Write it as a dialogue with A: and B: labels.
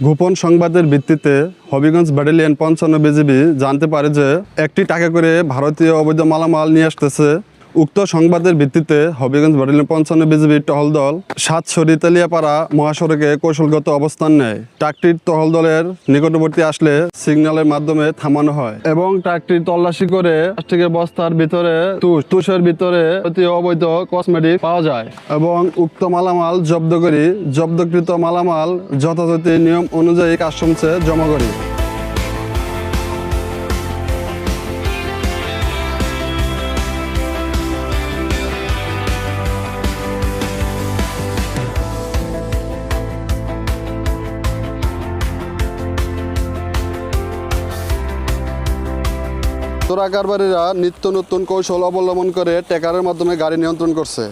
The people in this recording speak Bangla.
A: গোপন সংবাদের ভিত্তিতে হবিগঞ্জ ব্যাটালিয়ন ৫৫ বিজিবি জানতে পারে যে একটি ট্রাকে করে ভারতীয় অবৈধ মালামাল নিয়ে আসতেছে। উক্ত সংবাদের ভিত্তিতে হবিগঞ্জ ব্যাটালিয়ন ৫৫ বিজিবির টহল দল সাতছড়ি তেলিয়াপাড়া মহাসড়কে কৌশলগত অবস্থান নেয়। ট্রাকটির টহল দলের নিকটবর্তী আসলে সিগন্যালের মাধ্যমে থামানো হয় এবং ট্রাকটির তল্লাশি করে প্লাস্টিকের বস্তার ভিতরে তুষের ভিতরে অবৈধ কসমেটিক পাওয়া যায় এবং উক্ত মালামাল জব্দ করি। জব্দকৃত মালামাল যথাযথ নিয়ম অনুযায়ী কাস্টমসে জমা করি। চোরা কারবারিরা নিত্য নতুন কৌশল অবলম্বন করে ট্যাকারের মাধ্যমে গাড়ি নিয়ন্ত্রণ করছে।